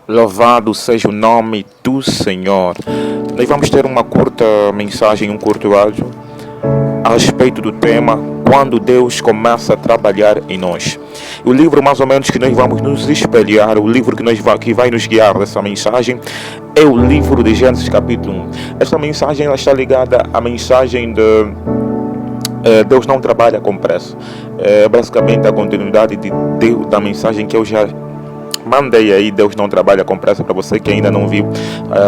Louvado seja o nome do Senhor. Nós vamos ter uma curta mensagem, um curto áudio a respeito do tema quando Deus começa a trabalhar em nós. O livro mais ou menos que nós vamos nos espelhar, o livro que vai nos guiar nessa mensagem é o livro de Gênesis capítulo 1. Essa mensagem ela está ligada à mensagem de Deus não trabalha com pressa. É basicamente a continuidade da mensagem que eu já mandei aí. Deus não trabalha com pressa. Para você que ainda não viu,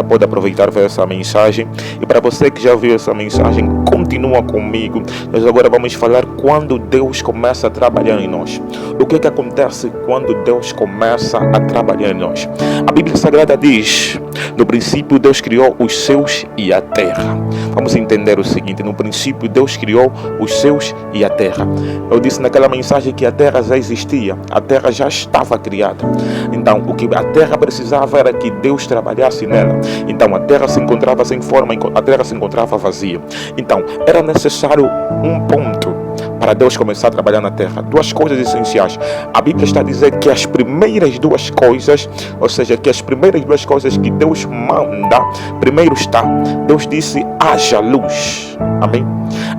pode aproveitar ver essa mensagem. E para você que já viu essa mensagem, continua comigo. Nós agora vamos falar quando Deus começa a trabalhar em nós. O que acontece quando Deus começa a trabalhar em nós? A Bíblia Sagrada diz: no princípio Deus criou os céus e a terra. Vamos entender o seguinte: no princípio Deus criou os céus e a terra. Eu disse naquela mensagem que a terra já existia, a terra já estava criada. Então o que a terra precisava era que Deus trabalhasse nela. Então a terra se encontrava sem forma, a terra se encontrava vazia. Então era necessário um ponto para Deus começar a trabalhar na terra. Duas coisas essenciais. A Bíblia está a dizer que as primeiras duas coisas, ou seja, que as primeiras duas coisas que Deus manda, primeiro está, Deus disse: haja luz. Amém?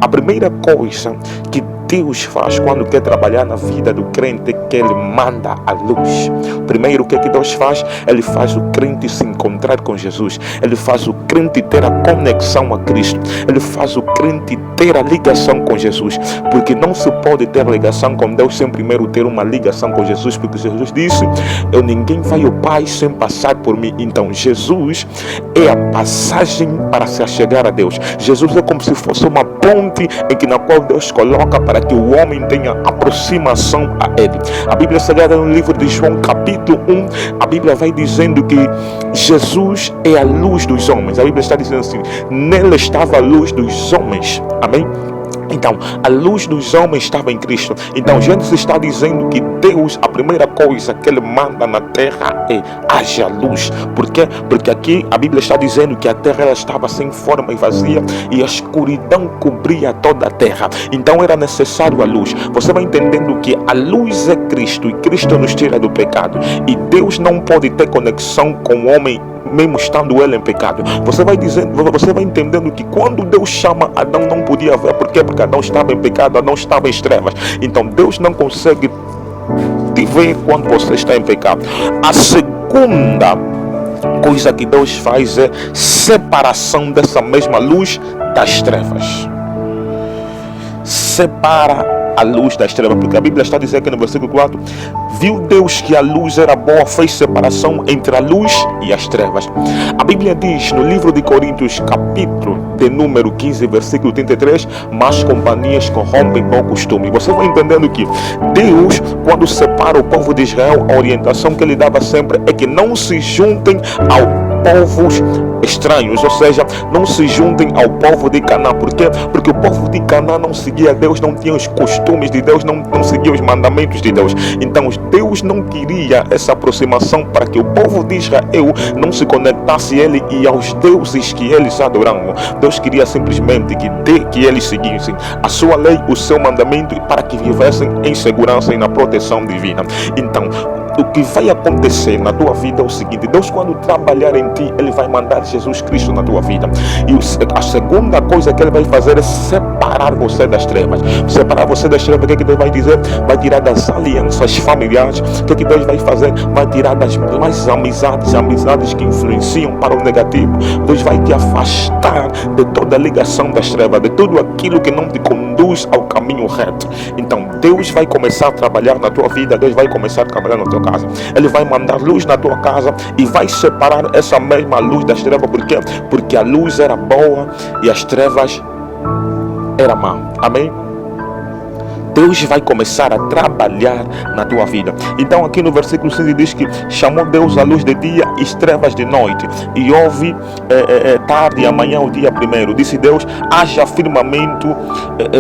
A primeira coisa que Deus faz quando quer trabalhar na vida do crente é que Ele manda a luz. Primeiro, o que Deus faz? Ele faz o crente se encontrar com Jesus. Ele faz o crente ter a conexão a Cristo. Ele faz o crente ter a ligação com Jesus. Porque não se pode ter ligação com Deus sem primeiro ter uma ligação com Jesus. Porque Jesus disse: ninguém vai ao Pai sem passar por mim. Então Jesus é a passagem para se achegar a Deus. Jesus é como se fosse uma ponte na qual Deus coloca para que o homem tenha aproximação a Ele. A Bíblia Sagrada, no livro de João capítulo 1, a Bíblia vai dizendo que Jesus é a luz dos homens. A Bíblia está dizendo assim: nele estava a luz dos homens. Amém? Então, a luz dos homens estava em Cristo. Então, Gênesis está dizendo que Deus, a primeira coisa que Ele manda na terra é: haja luz. Por quê? Porque aqui a Bíblia está dizendo que a terra ela estava sem forma e vazia, e a escuridão cobria toda a terra. Então, era necessário a luz. Você vai entendendo que a luz é Cristo, e Cristo nos tira do pecado. E Deus não pode ter conexão com o homem mesmo estando ele em pecado. Você vai entendendo que quando Deus chama Adão, não podia ver. Por quê? Porque Adão estava em pecado, Adão estava em trevas. Então Deus não consegue te ver quando você está em pecado. A segunda coisa que Deus faz é separação dessa mesma luz das trevas. Separa a luz das trevas, porque a Bíblia está dizendo aqui no versículo 4: viu Deus que a luz era boa, fez separação entre a luz e as trevas. A Bíblia diz no livro de Coríntios, capítulo de número 15, versículo 33: mas companhias corrompem o costume. Você vai entendendo que Deus, quando separa o povo de Israel, a orientação que Ele dava sempre é que não se juntem ao povos estranhos, ou seja, não se juntem ao povo de Canaã. Por quê? Porque o povo de Canaã não seguia Deus, não tinha os costumes de Deus, não seguia os mandamentos de Deus. Então Deus não queria essa aproximação para que o povo de Israel não se conectasse a Ele e aos deuses que eles adoravam. Deus queria simplesmente que eles seguissem a sua lei, o seu mandamento, para que vivessem em segurança e na proteção divina. Então o que vai acontecer na tua vida é o seguinte: Deus, quando trabalhar em ti, Ele vai mandar Jesus Cristo na tua vida. E a segunda coisa que Ele vai fazer é separar você das trevas. Separar você das trevas, o que Deus vai dizer? Vai tirar das alianças familiares. O que Deus vai fazer? Vai tirar das mais amizades que influenciam para o negativo. Deus vai te afastar de toda a ligação das trevas, de tudo aquilo que não te conduz ao caminho reto. Então Deus vai começar a trabalhar na tua vida. Deus vai começar a trabalhar na tua casa. Ele vai mandar luz na tua casa e vai separar essa mesma luz das trevas. Por quê? Porque a luz era boa e as trevas eram má. Amém? Deus vai começar a trabalhar na tua vida. Então aqui no versículo 5 diz que chamou Deus a luz de dia e as trevas de noite, e houve tarde e amanhã o dia primeiro. Disse Deus: haja firmamento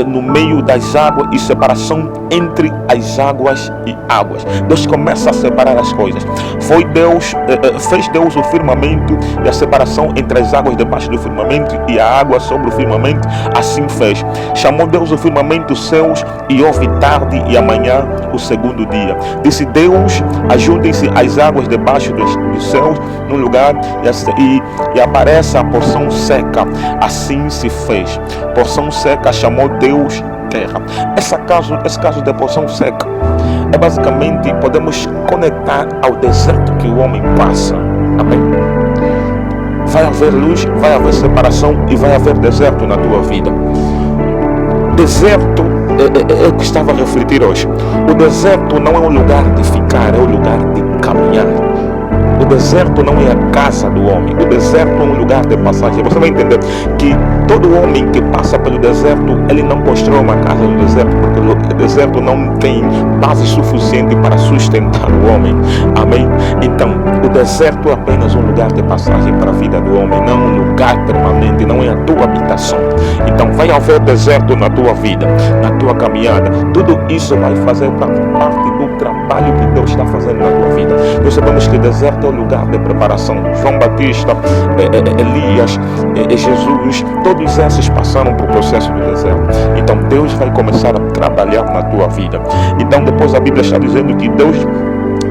no meio das águas e separação entre as águas e águas. Deus começa a separar as coisas. Fez Deus o firmamento e a separação entre as águas debaixo do firmamento e a água sobre o firmamento. Assim fez. Chamou Deus o firmamento os céus, e chove tarde e amanhã o segundo dia. Disse Deus, ajuntem-se as águas debaixo dos céus num lugar e aparece a porção seca. Assim se fez. Porção seca chamou Deus terra. Esse caso de porção seca é basicamente, podemos conectar ao deserto que o homem passa. Amém? Vai haver luz, vai haver separação e vai haver deserto na tua vida. Deserto é o que estava a refletir hoje. O deserto não é um lugar de ficar, é um lugar de caminhar. O deserto não é a casa do homem. O deserto é um lugar de passagem. Você vai entender que todo homem que passa pelo deserto, ele não constrói uma casa no deserto, porque o deserto não tem base suficiente para sustentar o homem. Amém? Então, o deserto é apenas um lugar de passagem para a vida do homem, não um lugar permanente, não é a tua habitação. Então, vai haver deserto na tua vida, na tua caminhada. Tudo isso vai fazer parte do trabalho que Deus está fazendo na tua vida. Nós sabemos que o deserto é o lugar de preparação. João Batista, Elias, Jesus, todos esses passaram por processo do deserto. Então Deus vai começar a trabalhar na tua vida. Então depois a Bíblia está dizendo que Deus,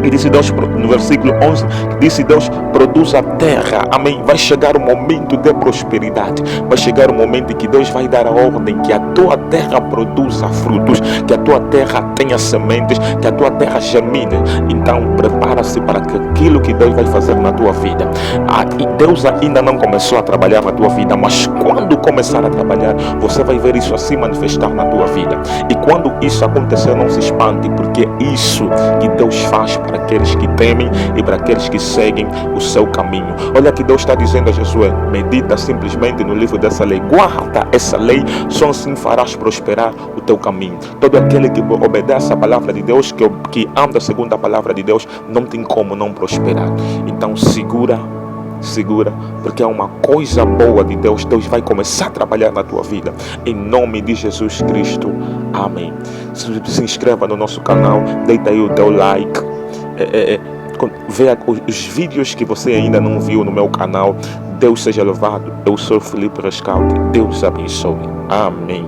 e disse Deus no versículo 11, disse Deus, produz a terra. Amém? Vai chegar o momento de prosperidade. Vai chegar o momento em que Deus vai dar a ordem que a tua terra produza frutos, que a tua terra tenha sementes, que a tua terra germine. Então prepara-se para aquilo que Deus vai fazer na tua vida. E Deus ainda não começou a trabalhar na tua vida, mas quando começar a trabalhar, você vai ver isso assim manifestar na tua vida. E quando isso acontecer, não se espante, porque é isso que Deus faz para aqueles que temem e para aqueles que seguem o seu caminho. Olha que Deus está dizendo a Josué: medita simplesmente no livro dessa lei, guarda essa lei, só assim farás prosperar o teu caminho. Todo aquele que obedece a palavra de Deus, que anda segundo a palavra de Deus, não tem como não prosperar. Então segura, porque é uma coisa boa de Deus. Deus vai começar a trabalhar na tua vida, em nome de Jesus Cristo, amém. Se inscreva no nosso canal, deita aí o teu like, veja os vídeos que você ainda não viu no meu canal. Deus seja louvado. Eu sou Felipe Rescaldi. Deus abençoe, amém.